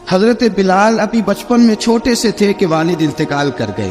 حضرت بلال ابھی بچپن میں چھوٹے سے تھے کہ والد انتقال کر گئے.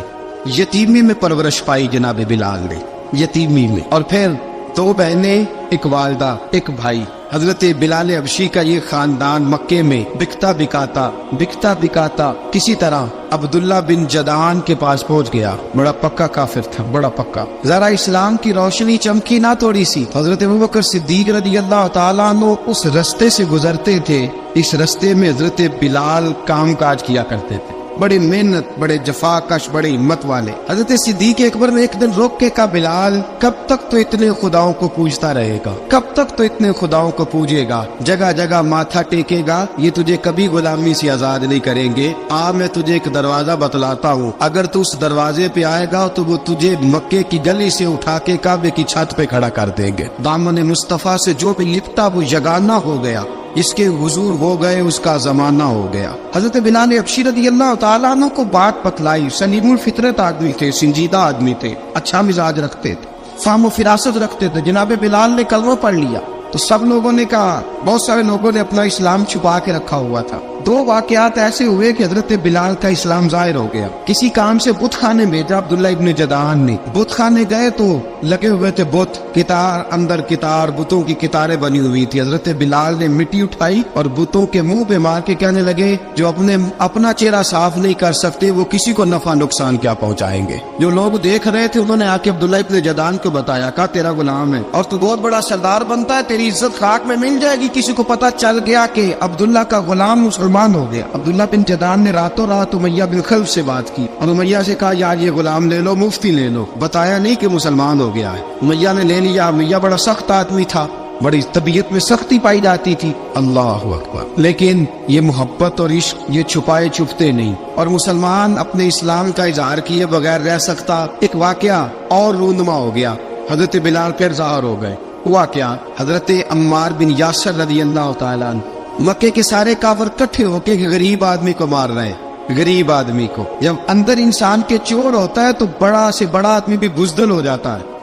یتیمی میں پرورش پائی جناب بلال نے، یتیمی میں. اور پھر 2 بہنیں، ایک والدہ، ایک بھائی. حضرت بلال حبشی کا یہ خاندان مکے میں بکتا بکاتا کسی طرح عبداللہ بن جدعان کے پاس پہنچ گیا. بڑا پکا کافر تھا، بڑا پکا. ذرا اسلام کی روشنی چمکی نہ تھوڑی سی. حضرت ابوبکر صدیق رضی اللہ تعالیٰ عنہ اس رستے سے گزرتے تھے. اس رستے میں حضرت بلال کام کاج کیا کرتے تھے، بڑے محنت، بڑے جفا کش، بڑے ہمت والے. حضرت صدیق اکبر نے ایک دن روک کے کہا، بلال کب تک تو اتنے خداؤں کو پوجتا رہے گا؟ کب تک تو اتنے خداؤں کو پوجے گا، جگہ جگہ ماتھا ٹیکے گا؟ یہ تجھے کبھی غلامی سے آزاد نہیں کریں گے. میں تجھے ایک دروازہ بتلاتا ہوں، اگر تو اس دروازے پہ آئے گا تو وہ تجھے مکے کی گلی سے اٹھا کے کعبے کی چھت پہ کھڑا کر دیں گے. دامن مصطفیٰ سے جو بھی لپٹا وہ یگانہ ہو گیا، اس کے حضور ہو گئے، اس کا زمانہ ہو گیا. حضرت بلال حبشی رضی اللہ تعالیٰ عنہ کو بات بتلائی. سلیم الفطرت آدمی تھے، سنجیدہ آدمی تھے، اچھا مزاج رکھتے تھے، فہم و فراست رکھتے تھے. جناب بلال نے کلمہ پڑھ لیا تو سب لوگوں نے کہا، بہت سارے لوگوں نے اپنا اسلام چھپا کے رکھا ہوا تھا. 2 واقعات ایسے ہوئے کہ حضرت بلال کا اسلام ظاہر ہو گیا. کسی کام سے بت خانے بھیجا عبداللہ ابن جدعان نے. بت خانے گئے تو لگے ہوئے تھے بت، کتار اندر کتار، بتوں کی کتاریں بنی ہوئی تھی. حضرت بلال نے مٹی اٹھائی اور بتوں کے منہ پہ مار کے کہنے لگے، جو اپنا چہرہ صاف نہیں کر سکتے وہ کسی کو نفع نقصان کیا پہنچائیں گے. جو لوگ دیکھ رہے تھے انہوں نے آ کے عبداللہ ابن جدعان کو بتایا، کہا تیرا غلام ہے اور تو بہت بڑا سردار بنتا ہے، تیری عزت خاک میں مل جائے گی. کسی کو پتا چل گیا کہ عبداللہ کا غلام مسلمان ہو گیا. عبداللہ بن جدعان نے راتوں رات امیہ بن خلف سے بات کی اور امیہ سے کہا، یار یہ غلام لے لو، مفتی لے لو. بتایا نہیں کہ مسلمان ہو گیا ہے. امیہ نے لے لیا. امیہ بڑا سخت آدمی تھا، بڑی طبیعت میں سختی پائی جاتی تھی. اللہ اکبر. لیکن یہ محبت اور عشق یہ چھپائے چھپتے نہیں، اور مسلمان اپنے اسلام کا اظہار کیے بغیر رہ سکتا. ایک واقعہ اور رونما ہو گیا. حضرت بلال پھر ظاہر ہو گئے. ہوا کیا؟ حضرت عمار بن یاسر رضی اللہ تعالیٰ عنہ، مکے کے سارے کافر کٹھے ہو کے غریب آدمی کو مار رہے ہیں. غریب آدمی کو جب اندر انسان کے چور ہوتا ہے تو بڑا سے بڑا آدمی بھی بزدل ہو جاتا ہے.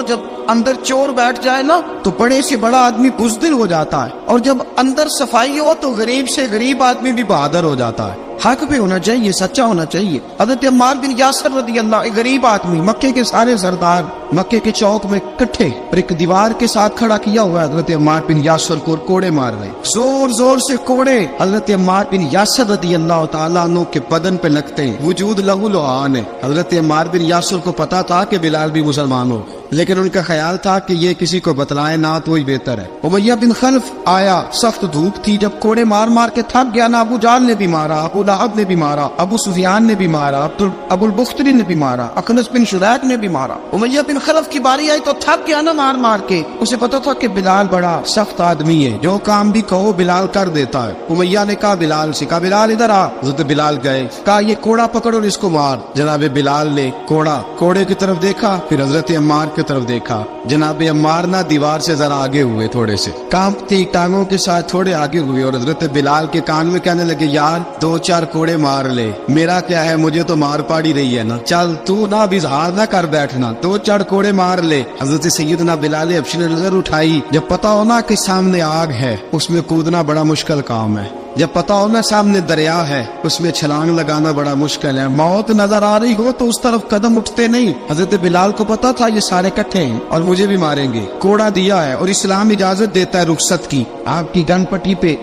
جب اندر چور بیٹھ جائے نا تو بڑے سے بڑا آدمی بزدل ہو جاتا ہے، اور جب اندر صفائی ہو تو غریب سے غریب آدمی بھی بہادر ہو جاتا ہے. حق پہ ہونا چاہیے، سچا ہونا چاہیے. حضرت عمار بن یاسر رضی اللہ، ایک غریب آدمی، مکے کے سارے سردار مکے کے چوک میں کٹھے اور ایک دیوار کے ساتھ کھڑا کیا ہوا ہے. حضرت عمار بن یاسر کو کوڑے مار رہے، زور زور سے کوڑے حضرت عمار بن یاسر رضی اللہ تعالیٰ عنہ کے بدن پہ لگتے ہیں. وجود لہو لعان ہے. حضرت عمار بن یاسر کو پتا تھا کہ بلال بھی مسلمان ہو، لیکن ان کا خیال تھا کہ یہ کسی کو بتلائے نہ تو ہی بہتر ہے. امیہ بن خلف آیا، سخت دھوپ تھی، جب کوڑے مار مار کے تھک گیا نا، ابو جہل نے بھی مارا، ابو لہب نے بھی مارا، ابو سفیان نے بھی مارا، ابو البختری نے بھی مارا، اخنس بن شریح نے بھی مارا. امیہ بن خلف کی باری آئی تو تھک گیا نا مار مار کے. اسے پتا تھا کہ بلال بڑا سخت آدمی ہے، جو کام بھی کہو بلال کر دیتا ہے. امیہ نے کہا بلال سے، کہا بلال ادھر آ. حضرت بلال گئے، کہا یہ کوڑا پکڑ اور اس کو مار. جناب بلال نے کوڑے کی طرف دیکھا، پھر حضرت عمار کی طرف دیکھا. جناب عمار نہ دیوار سے ذرا آگے ہوئے، تھوڑے سے کانپتی ٹانگوں کے ساتھ تھوڑے آگے ہوئے، اور حضرت بلال کے کان میں کہنے لگے، یار 2-4 کوڑے مار لے، میرا کیا ہے، مجھے تو مار پاڑی رہی ہے نا، چل تو نہ اظہار نہ کر بیٹھنا، 2-4 کوڑے مار لے. حضرت سیدنا بلال حبشی نے نظر اٹھائی. جب پتا ہونا کہ سامنے آگ ہے اس میں کودنا بڑا مشکل کام ہے. جب پتا ہونا سامنے دریا ہے اس میں چھلانگ لگانا بڑا مشکل ہے. موت نظر آ رہی ہو تو اس طرف قدم اٹھتے نہیں. حضرت بلال کو پتا تھا یہ سارے کٹھے ہیں اور مجھے بھی ماریں گے. کوڑا دیا ہے اور اسلام اجازت دیتا ہے رخصت کی. آپ کی گن پٹی پہ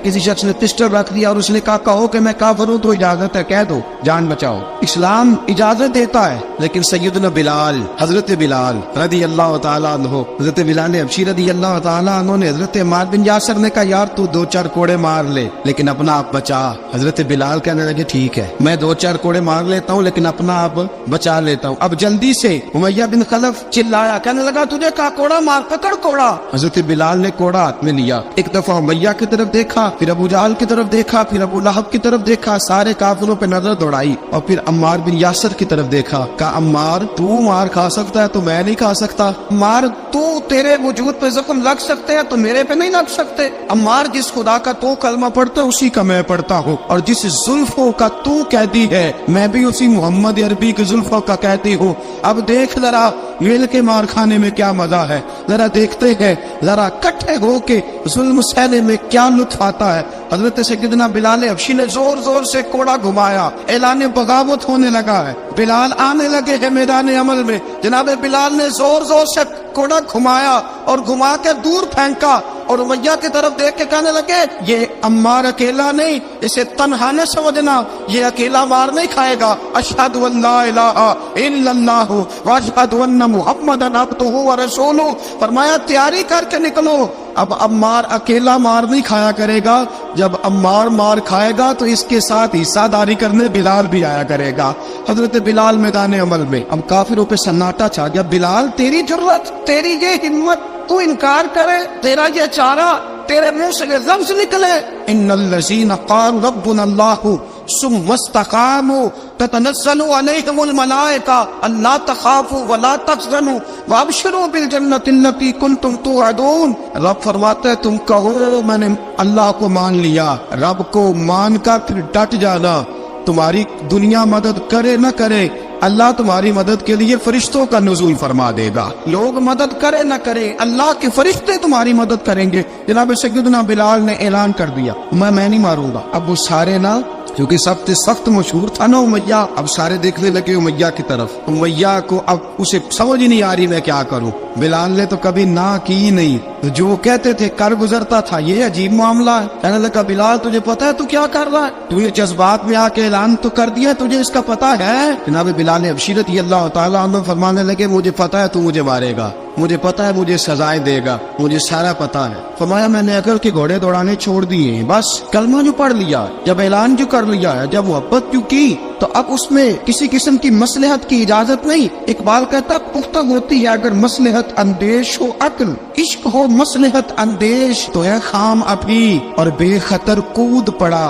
کسی شخص نے پسٹل رکھ دیا اور اس نے کہا، کہو کہ میں کافر ہوں تو اجازت ہے، کہہ دو، جان بچاؤ. اسلام اجازت دیتا ہے. لیکن سیدنا بلال، حضرت بلال رضی اللہ تعالیٰ عنہ، حضرت بلال حبشی رضی اللہ تعالیٰ عنہ نے حضرت عمار بن یاسر نے کہا، یار تو 2-4 کوڑے مار لے لیکن اپنا آپ بچا. حضرت بلال کہنے لگے، ٹھیک ہے میں 2-4 کوڑے مار لیتا ہوں لیکن اپنا آپ بچا لیتا ہوں. اب جلدی سے امیہ بن خلف چلایا، کہنے لگا، تجھے کہا کوڑا مار، پکڑ کوڑا. حضرت بلال نے کوڑا ہاتھ میں لیا، ایک دفعہ امیہ کی طرف دیکھا، پھر ابو جہل کی طرف دیکھا، پھر ابو لہب کی طرف دیکھا، سارے کافروں پہ نظر دوڑائی، اور پھر عمار بن یاسر کی طرف دیکھا. کہا، عمار تو مار کھا سکتا ہے تو میں نہیں کھا سکتا. عمار تو تیرے وجود پہ زخم لگ سکتے ہیں تو میرے پہ نہیں لگ سکتے. عمار جس خدا کا تو کلمہ پڑھتا ہے اسی کا میں پڑھتا ہوں، اور جس زلفوں کا تو قیدی ہے میں بھی اسی محمد عربی کی زلفوں کا قیدی ہوں. اب دیکھ ذرا मिल के मार खाने में क्या मजा है, जरा देखते हैं, जरा इकट्ठे होके जुल्म सहने में क्या लुत्फ आता है। हजरत सैयदना बिलाल हबशी ने जोर जोर से कोड़ा घुमाया, ऐलान बगावत होने लगा है, बिलाल आने लगे हैं मैदान अमल में। जनाब बिलाल ने जोर जोर से कोड़ा घुमाया और घुमा के दूर फेंका और उमैया की तरफ देख के कहने लगे, ये अम्मार अकेला नहीं, इसे तन्हा न समझना, ये अकेला मार नहीं खाएगा। अशहदु अल्ला इलाहा इल्लल्लाहु व अशहदु अन्न मुहम्मदन अब्दुहु व रसूलुहु। फरमाया तैयारी करके निकलो, अब अम्मार अकेला मार नहीं खाया करेगा, जब अम्मार मार खाएगा तो इसके साथ हिस्सादारी करने बिलाल भी आया करेगा। हजरत बिलाल मैदान अमल में, अब काफिरों पे सन्नाटा छा गया। बिलाल तेरी जुर्रत, तेरी ये हिम्मत, तू इनकार करे, तेरा ये चारा, तेरे मुंह से लफ्ज निकले, इन्नल्लज़ीना क़ालू रब्बुनल्लाहु सुम्मा इस्तक़ामू ततनज़्ज़लु अलैहिमुल मलाइका अल्ला तख़ाफू वला तहज़नू वअबशिरू बिल जन्नतिल्लती कुंतुम तुअदून। रब फरमाता है तुम कहो मैंने अल्लाह को मान लिया, रब को मान कर फिर डट जाना। तुम्हारी दुनिया मदद करे न करे, अल्लाह तुम्हारी मदद के लिए फरिश्तों का नुज़ूल फरमा देगा। लोग मदद करे न करे, अल्लाह के फरिश्ते तुम्हारी मदद करेंगे। जनाब सैयदना बिलाल ने ऐलान कर दिया, मैं नहीं मारूंगा। अब वो सारे ना, क्योंकि सबसे सख्त मशहूर था ना उमैया, अब सारे देखने लगे उमैया की तरफ। उमैया को अब उसे समझ ही नहीं आ रही मैं क्या करूं। बिलाल ने तो कभी ना की ही नहीं, तो जो कहते थे कर गुजरता था। ये अजीब मामला है। कहने लगा बिलाल तुझे पता है तू क्या कर रहा है, तूने जज्बात में आके ऐलान तो कर दिया, तुझे इसका पता है। जनाब बिलाल ने हबशी रज़ियल्लाहु ताला अन्हु फरमाने लगे, मुझे पता है तू मुझे मारेगा, मुझे पता है मुझे सजाएं देगा, मुझे सारा पता है। फरमाया मैंने अकल के घोड़े दौड़ाने छोड़ दिए हैं, बस कलमा जो पढ़ लिया, जब ऐलान जो कर लिया है, जब मोहब्बत जो की, तो अब उसमें किसी किस्म की मसलहत की इजाजत नहीं। इकबाल कहता पुख्ता होती है अगर मसलहत अंदेश हो अक्ल, इश्क हो मसलहत अंदेश तो है खाम अभी और बेखतर कूद पड़ा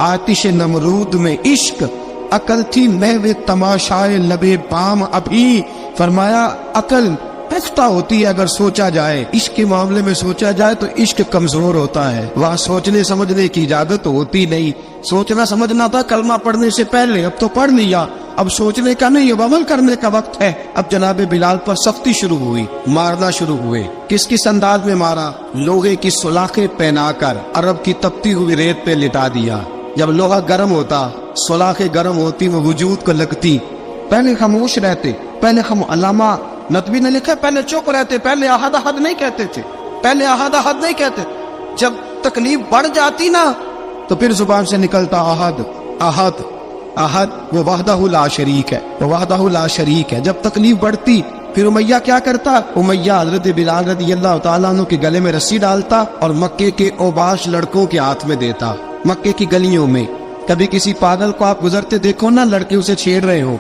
आतिश नमरूद में इश्क, अकल थी महवे तमाशाए लबे बाम अभी। फरमाया अकल पुख्ता होती है अगर सोचा जाए, इश्क के मामले में सोचा जाए तो इश्क कमजोर होता है, वहाँ सोचने समझने की इजाजत होती नहीं। सोचना समझना था कलमा पढ़ने से पहले, अब तो पढ़ लिया, अब सोचने का नहीं, अब अमल करने का वक्त है। अब जनाब बिलाल पर सख्ती शुरू हुई, मारना शुरू हुए। किस किस अंदाज में मारा, लोहे की सुलाखें पहनाकर अरब की तपती हुई रेत पे लिटा दिया। जब लोहा गर्म होता, सुलाखें गर्म होती, वो वजूद को लगती। पहले खामोश रहते, पहले हम अल्लामा नदवी ने लिखा पहले चुप रहते, पहले अहद अहद नहीं कहते थे, पहले अहद अहद नहीं कहते। जब तकलीफ बढ़ जाती ना तो फिर जुबान से निकलता अहद अहद अहद, वो वहदहु ला शरीक है, वो वहदहु ला शरीक है। जब तकलीफ बढ़ती फिर उमैया क्या करता, उमैया हजरत बिलाल रज़ियल्लाहु ताला अन्हु के गले में रस्सी डालता और मक्के के ओबाश लड़कों के हाथ में देता। मक्के की गलियों में कभी किसी पागल को आप गुजरते देखो ना, लड़के उसे छेड़ रहे हो,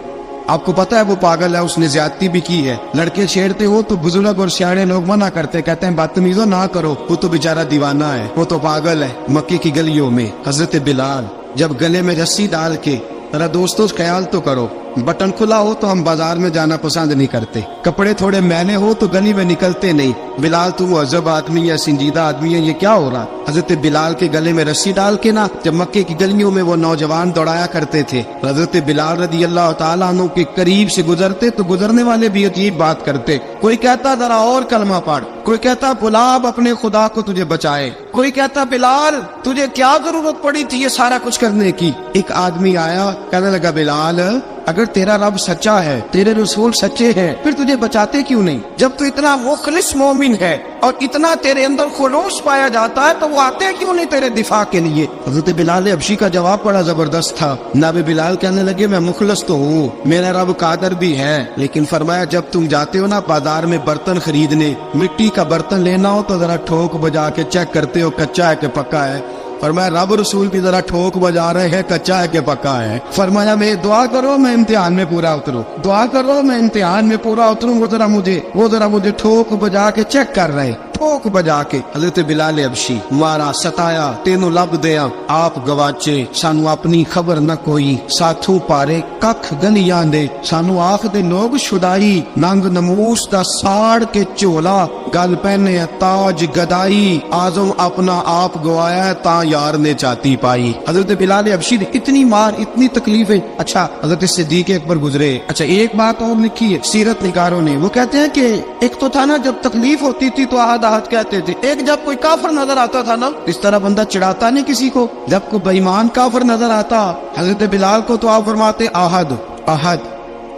आपको पता है वो पागल है, उसने ज्यादती भी की है, लड़के छेड़ते हो तो बुजुर्ग और सियाने लोग मना करते, कहते हैं बदतमीजो ना करो, वो तो बेचारा दीवाना है, वो तो पागल है। मक्के की गलियों में हजरत बिलाल जब गले में रस्सी डाल के, जरा दोस्तों ख्याल तो करो, बटन खुला हो तो हम बाजार में जाना पसंद नहीं करते, कपड़े थोड़े मैले हो तो गली में निकलते नहीं। बिलाल तू मुअज़्ज़ब आदमी या संजीदा आदमी है, ये क्या हो रहा। हजरत बिलाल के गले में रस्सी डाल के ना, जब मक्के की गलियों में वो नौजवान दौड़ाया करते थे, हजरत बिलाल रज़ियल्लाहु ताला अन्हु के करीब से गुजरते तो गुजरने वाले भी अजीब बात करते। कोई कहता जरा और कलमा पढ़, कोई कहता बुलाब अपने खुदा को तुझे बचाए, कोई कहता बिलाल तुझे क्या जरूरत पड़ी थी ये सारा कुछ करने की। एक आदमी आया, कहने लगा बिलाल अगर तेरा रब सच्चा है, तेरे रसूल सच्चे हैं, फिर तुझे बचाते क्यों नहीं। जब तू इतना मुखलिस मोमिन है और इतना तेरे अंदर खुलूस पाया जाता है तो वो आते क्यों नहीं तेरे दिफा के लिए। हज़रत बिलाल हबशी का जवाब बड़ा जबरदस्त था। नाबे बिलाल कहने लगे मैं मुखलस तो हूँ, मेरा रब कादर भी है, लेकिन फरमाया जब तुम जाते हो ना बाजार में बर्तन खरीदने, मिट्टी का बर्तन लेना हो तो जरा ठोक बजा के चेक करते हो कच्चा है कि पक्का है। फरमाया रब रसूल भी जरा ठोक बजा रहे हैं कच्चा है कि पक्का है। फरमाया मैं दुआ करो मैं इम्तिहान में पूरा उतरूं, दुआ करो मैं इम्तिहान में पूरा उतरूं, वो जरा मुझे ठोक बजा के चेक कर रहे, ठोक बजा के हजरत बिलाल अबशी मारा सताया तेनों लब दिया आप गवाचे सानू अपनी खबर न कोई साथों पारे कख गलियां दे सानू आख दे लोग शुदाई नंग नमूस दा साड़ के झोला गल पहने ताज गदाई आजम अपना आप गवाया ता यार ने चाती पाई। हजरत बिलाल अबशी ने इतनी मार इतनी तकलीफें। अच्छा हजरत सिद्दीक अकबर गुजरे। अच्छा एक बात और लिखी है सीरत निगारों ने, वो कहते हैं कि एक तो था ना जब तकलीफ होती थी तो आहद आहद कहते थे, एक जब कोई काफिर नजर आता था ना इस तरह बंदा चिढ़ाता नहीं किसी को, जब कोई बेईमान काफिर नजर आता हजरत बिलाल को तो आप फरमाते आहद आहद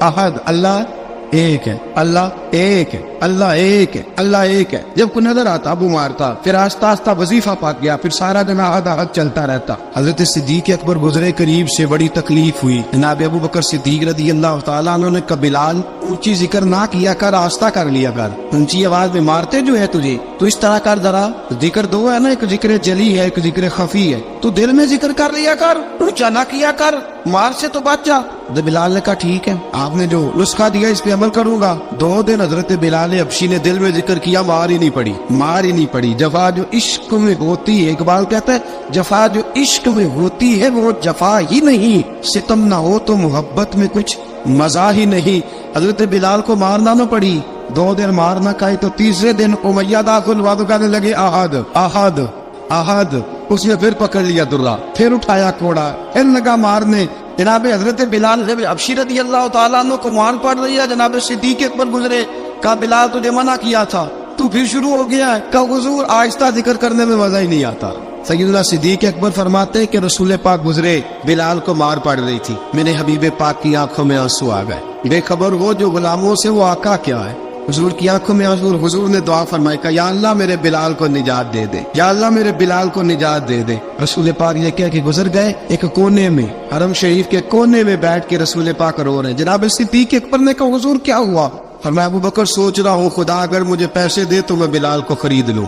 आहद, अल्लाह एक है, अल्लाह एक है, अल्लाह एक है, अल्लाह एक है। जब कोई नजर आता अबू मारता, फिर आस्ता आस्ता वजीफा पाक गया, फिर सारा दिन आहद आहद चलता रहता। हजरत सिद्दीक अकबर गुजरे करीब से, बड़ी तकलीफ हुई। जनाब अबू बकर सिद्दीक रदी अल्लाह तआला अन्हु ने कहा बिलाल ऊंची जिक्र ना किया कर, आस्ता कर लिया कर, ऊंची आवाज में मारते जो है तुझे तो इस तरह कर, जरा जिक्र दो है ना, एक जिक्र जली है एक जिक्र खफी है, तू दिल में जिक्र कर लिया कर, ऊंचा ना किया कर, मार से तो बच जा। बिलाल ने कहा ठीक है आपने जो नुस्खा दिया इस पे अमल करूंगा। 2 दिन हजरत बिलाल अबशी ने दिल में जिक्र किया, मार ही नहीं पड़ी, मार ही नहीं पड़ी। जफा जो इश्क में होती है, इकबाल कहता है जफा जो इश्क में होती है वो जफा ही नहीं, सितम ना हो तो मोहब्बत में कुछ मजा ही नहीं। हजरत बिलाल को मारना न पड़ी, 2 दिन मार ना खाए तो तीसरे दिन उमैया दाखिल वादो कहने लगे आहद आहद आहद। उसने फिर पकड़ लिया दुर्रा, फिर उठाया कोड़ा, फिर लगा मारने। जनाब हजरत बिलाल अबशी रदी अल्लाह तआला अन्हु को मार पड़ रही है। जनाब सिद्दीक अकबर गुजरे, कहा बिलाल तुझे मना किया था, तू फिर शुरू हो गया है। कहा हुजूर आहिस्ता जिक्र करने में मजा ही नहीं आता। सैयदना सिद्दीक अकबर फरमाते कि रसूल पाक गुजरे, बिलाल को मार पड़ रही थी, मेरे हबीब पाक की आंखों में आंसू आ गए, बेखबर वो जो गुलामों से वो आका क्या है। हुजूर की आंखों में आंसू, हुजूर ने दुआ फरमाई का या अल्लाह मेरे बिलाल को निजात दे दे, या अल्लाह मेरे बिलाल को निजात दे दे। रसूल पाक ये कह के गुजर गए, एक कोने में हरम शरीफ के कोने में बैठ के रसूल पाक रो रहे हैं। जनाब सिद्दीक अकबर ने कहा हुजूर क्या हुआ? फरमाया अबू बकर सोच रहा हूँ खुदा अगर मुझे पैसे दे तो मैं बिलाल को खरीद लूं,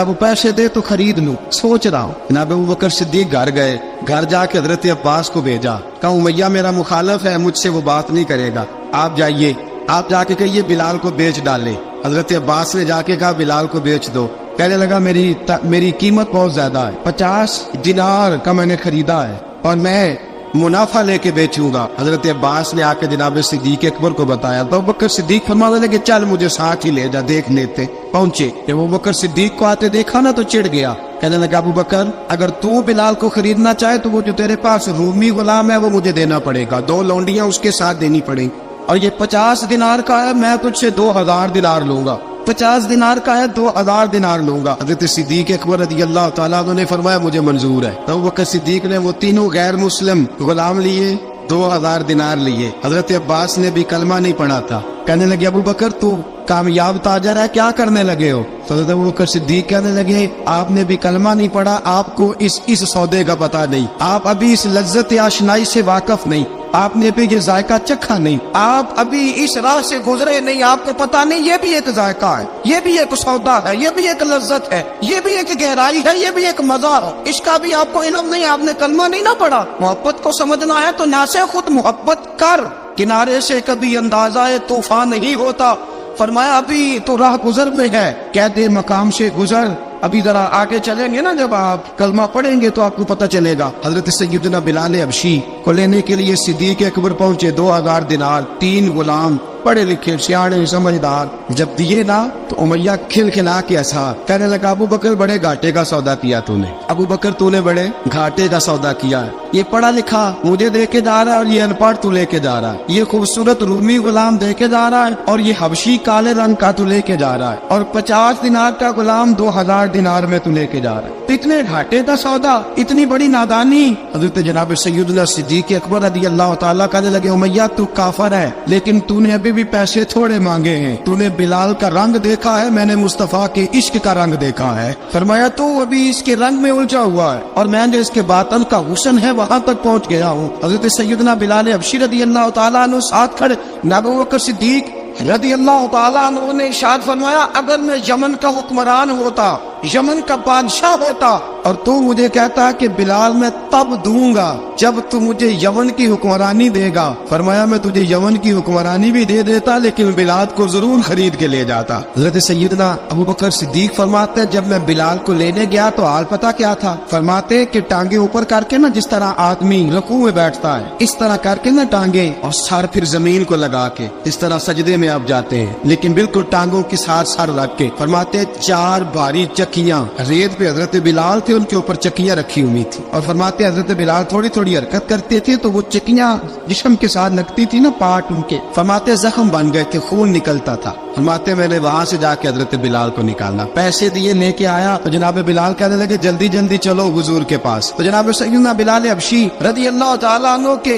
वो पैसे दे तो खरीद लूं, सोच रहा हूँ। जनाब अबू बकर सिद्दीक घर गए, घर जाके हजरत अब्बास को भेजा, कहा उमैया मेरा मुखालफ है, मुझसे वो बात नहीं करेगा, आप जाइए, आप जाके कहिए बिलाल को बेच डाले। हजरत अब्बास ने जाके कहा बिलाल को बेच दो। कहने लगा मेरी कीमत बहुत ज्यादा है, 50 दिनार का मैंने खरीदा है और मैं मुनाफा लेके बेचूंगा। हजरत अब्बास ने आके जनाब सिद्दीक अकबर को बताया, तो अबू बकर सिद्दीक फरमाने लगे चल मुझे साथ ही ले जा, देख लेते। पहुंचे, जब अबू बकर सिद्दीक को आते देखा ना तो चिढ़ गया, कहने लगा अबू बकर अगर तू बिलाल को खरीदना चाहे तो वो जो तेरे पास रूमी गुलाम है वो मुझे देना पड़ेगा, 2 लौंडियां उसके साथ देनी पड़ेंगी, और ये 50 दिनार का है, मैं तुझसे 2000 दिनार लूंगा, 50 दिनार का है 2000 दिनार लूंगा। हजरत सिद्दीक अकबर रज़ी अल्लाह तआला अन्हु ने फरमाया मुझे मंजूर है। तो अबू बकर सिद्दीक ने वो तीनों गैर मुस्लिम गुलाम लिए, 2000 दिनार लिए। हजरत अब्बास ने भी कलमा नहीं पढ़ा था, कहने लगे अबू बकर तू कामयाब ताजर है, क्या करने लगे हो? तो हजरत अबू बकर सिद्दीक कहने लगे आपने भी कलमा नहीं पढ़ा, आपको इस सौदे का पता नहीं, आप अभी इस लज्जत आशनाई से वाकफ नहीं, आपने भी ये जायका चखा नहीं, आप अभी इस राह से गुजरे नहीं, आपको पता नहीं ये भी एक जायका है, ये भी एक सौदा है, ये भी एक लज्जत है, ये भी एक गहराई है, ये भी एक मजा है, इसका भी आपको इल्म नहीं, आपने कलमा नहीं ना पढ़ा। मोहब्बत को समझना है तो ना से खुद मोहब्बत कर, किनारे से कभी अंदाजा तूफान नहीं होता। फरमाया अभी तो राह गुजर में है, कहते मकाम से गुजर, अभी जरा आगे चलेंगे ना, जब आप कलमा पढ़ेंगे तो आपको पता चलेगा। हजरत सैयदना बिलाल अबशी को लेने के लिए सिद्दीक अकबर पहुंचे, 2000 दिनार, 3 गुलाम, पढ़े लिखे सियाणे समझदार, जब दिए ना तो उमैया खिलखिला के ऐसा कहने लगा अबू बकर बड़े घाटे का सौदा किया तूने, अबू बकर तूने बड़े घाटे का सौदा किया है, ये पढ़ा लिखा मुझे दे के जा रहा है और ये अनपढ़ तू लेके जा रहा है, ये खूबसूरत रूमी गुलाम दे के जा रहा है और ये हबशी काले रंग का तू लेके जा रहा है, और 50 दिनार का गुलाम 2000 दिनार में तू लेके जा रहा है, इतने घाटे का सौदा, इतनी बड़ी नादानी। हजरत जनाब सैयदना सिद्दीक अकबर रज़ी अल्लाह तआला कहने लगे उमैया तू काफर है, लेकिन तूने अभी भी पैसे थोड़े मांगे हैं, तूने बिलाल का रंग देखा है, मैंने मुस्तफा के इश्क का रंग देखा है। फरमाया तू अभी इसके रंग में उलझा हुआ है और मैं जो इसके बातन का हुस्न है वहां तक पहुंच गया हूँ। हजरत सैयदना बिलाल अबशी रज़ी अल्लाह तआला अन्हु साथ खड़े, अबू बकर सिद्दीक रज़ी अल्लाह तआला अन्हु ने इरशाद फरमाया अगर मैं यमन का हुक्मरान होता, यमन का बादशाह होता और तू मुझे कहता कि बिलाल मैं तब दूंगा जब तू मुझे यमन की हुक्मरानी देगा। फरमाया मैं तुझे यमन की हुक्मरानी भी दे देता लेकिन बिलाल को जरूर खरीद के ले जाता। हजरत सैयदना अबू बकर सिद्दीक फरमाते हैं जब मैं बिलाल को लेने गया तो हाल पता क्या था। फरमाते कि टांगे ऊपर करके ना जिस तरह आदमी रुकू में बैठता है इस तरह करके ना टांगे और सर फिर जमीन को लगा के इस तरह सजदे में आप जाते हैं लेकिन बिल्कुल टांगों के साथ सर रख के। फरमाते 4 भारी चक्कियां रेत पे हजरत बिलाल थे उनके ऊपर चक्कियां रखी हुई थी और फरमाते हजरत बिलाल थोड़ी थोड़ी हरकत करते थे तो वो चक्कियां जिस्म के साथ लगती थी ना पार्ट उनके। फरमाते जख्म बन गए थे खून निकलता था। फरमाते मैंने वहां से जाके हजरत बिलाल को निकालना पैसे दिए लेके आया तो जनाब बिलाल कहने लगे जल्दी जल्दी चलो हुजूर के पास। तो जनाब सैयदना बिलाल हबशी रज़ी अल्लाह तआला अन्हु के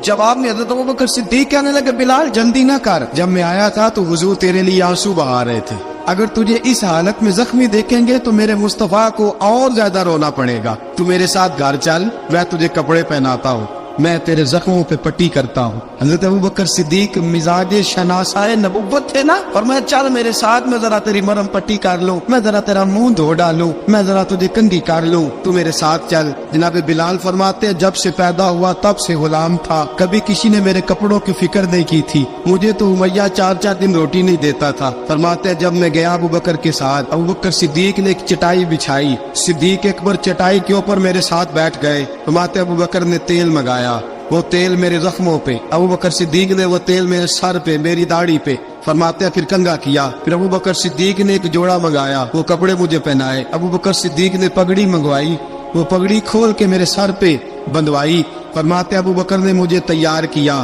जवाब में हजरत अबू बकर सिद्दीक कहने लगे बिलाल जल्दी ना कर, जब मैं आया था तो हुजूर तेरे लिए आंसू बहा रहे थे। अगर तुझे इस हालत में जख्मी देखेंगे तो मेरे मुस्तफा को और ज्यादा रोना पड़ेगा। तू मेरे साथ घर चल, मैं तुझे कपड़े पहनाता हूँ, मैं तेरे जख्मों पे पट्टी करता हूँ। हजरत अबू बकर सिद्दीक मिजाज शनासाए नबुव्वत थे ना, और मैं चल मेरे साथ, मैं जरा तेरी मरहम पट्टी कर लूं, मैं जरा तेरा मुंह धो डालूं, मैं जरा तुझे कंघी कर लूं, तू मेरे साथ चल। जनाब बिलाल फरमाते जब से पैदा हुआ तब से गुलाम था, कभी किसी ने मेरे कपड़ों की फिक्र नहीं की थी, मुझे तो उमैया 4-4 दिन रोटी नहीं देता था। फरमाते जब मैं गया अबू बकर के साथ, अबू बकर सिद्दीक ने एक चटाई बिछाई, सिद्दीक अकबर चटाई के ऊपर मेरे साथ बैठ गए। फरमाते अबू बकर ने तेल मंगाया, वो तेल मेरे जख्मों पे, अबू बकर सिद्दीक ने वो तेल मेरे सर पे, मेरी दाढ़ी पे। फरमाते फिर कंघा किया, फिर अबू बकर सिद्दीक ने एक जोड़ा मंगाया, वो कपड़े मुझे पहनाए। अबू बकर सिद्दीक ने पगड़ी मंगवाई, वो पगड़ी खोल के मेरे सर पे बंधवाई। फरमाते अबू बकर ने मुझे तैयार किया,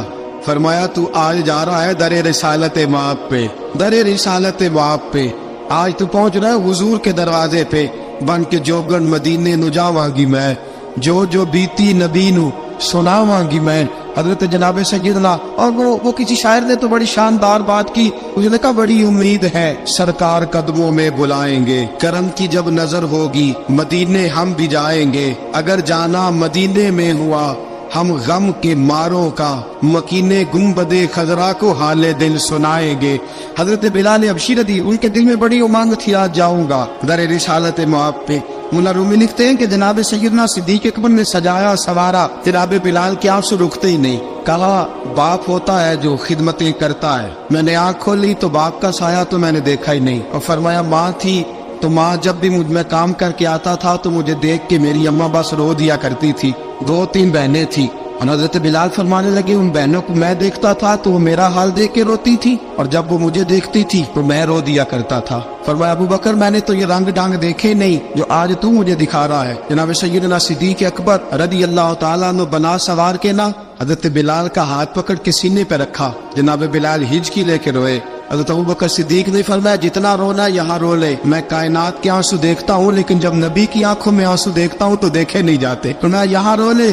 फरमाया तू आज जा रहा है दरे रिसालत माप पे, दरे रिसालत माप पे, आज तू पहुंच रहा है हुजूर के दरवाजे पे, बन के जोगन मदीने नु जावांगी मैं, जो जो बीती नबी नु सुनावांगी मैं। हजरत जनाब सैयदना, और वो किसी शायर ने तो बड़ी शानदार बात की, उसने कहा बड़ी उम्मीद है सरकार कदमों में बुलाएंगे, करम की जब नजर होगी मदीने हम भी जाएंगे, अगर जाना मदीने में हुआ हम गम के मारों का, मकीने गुंबदे खजरा को हाले दिल सुनाएंगे। हजरत बिलाल हबशी रदी, उनके दिल में बड़ी उमंग थी आज जाऊंगा दर रिसालत माप पे। मुल्ला रूमी लिखते हैं कि जनाब सैयदना सिद्दीक अकबर ने सजाया सवारा जनाब बिलाल के आंसू रुकते ही नहीं। कहा बाप होता है जो खिदमतें करता है। मैंने आंख खोली तो बाप का साया तो मैंने देखा ही नहीं, और फरमाया माँ थी तो माँ जब भी मैं काम करके आता था तो मुझे देख के मेरी अम्मा बस रो दिया करती थी। 2-3 बहनें थी, और हजरत बिलाल फरमाने लगे उन बहनों को मैं देखता था तो वो मेरा हाल देख के रोती थी, और जब वो मुझे देखती थी तो मैं रो दिया करता था। फरमाया अबू बकर मैंने तो ये रंग डांग देखे नहीं जो आज तू मुझे दिखा रहा है। जनाब सैयदना सिद्दीक अकबर रज़ी अल्लाह तआला अन्हु बना सवार के ना हजरत बिलाल का हाथ पकड़ के सीने पे रखा। जनाब बिलाल हिचकी लेके रोए। हजरत अबू बकर सिद्दीक ने फरमाया जितना रोना यहाँ रो ले, मैं कायनात के आंसू देखता हूँ लेकिन जब नबी की आंखों में आंसू देखता हूँ तो देखे नहीं जाते। फरमाया यहाँ रो ले,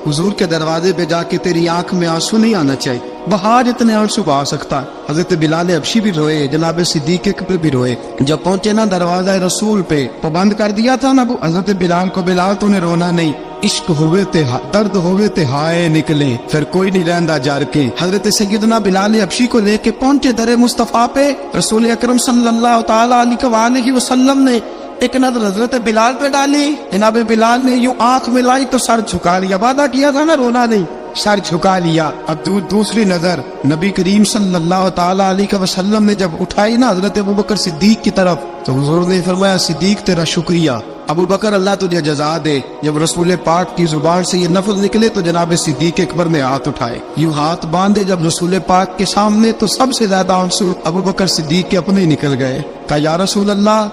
हुजूर के दरवाजे पे जाके तेरी आंख में आंसू नहीं आना चाहिए, बहा जितने आंसू बहा सकता है। हजरत बिलाल हबशी भी रोए, जनाब सिद्दीक अकबर भी रोए। जब पहुंचे ना दरवाजा रसूल पे तो बंद कर दिया था ना हजरत बिलाल को, बिलाल तूने रोना नहीं, इश्क होवे ते दर्द होवे ते हाय निकले, फिर कोई नहीं रहंदा जार के। हजरत सैयदना बिलाल हबशी को लेके पहुंचे दरे मुस्तफा पे। रसूल अकरम सल्लल्लाहु तआला अलैहि वसल्लम ने एक नजर हजरत बिलाल पे डाली। जनाब बिलाल ने यूं आंख मिलाई तो सर झुका लिया, वादा किया था ना रोना नहीं, सर झुका लिया। अब दूसरी नजर नबी करीम सल्लल्लाहु तआला अलैहि वसल्लम ने जब उठाई ना हजरत अबू बकर सिद्दीक की तरफ, तो हुजूर ने फरमाया सिद्दीक तेरा शुक्रिया, अबू बकर अल्लाह तुझे जजा दे। जब रसूल पाक की जुबान से ये लफ्ज निकले तो जनाब सिद्दीक अकबर ने हाथ उठाए, यूं हाथ बांधे जब रसूल पाक के सामने, तो सबसे ज्यादा आंसू अबू बकर सिद्दीक के अपने निकल गए। कहा या रसूल अल्लाह,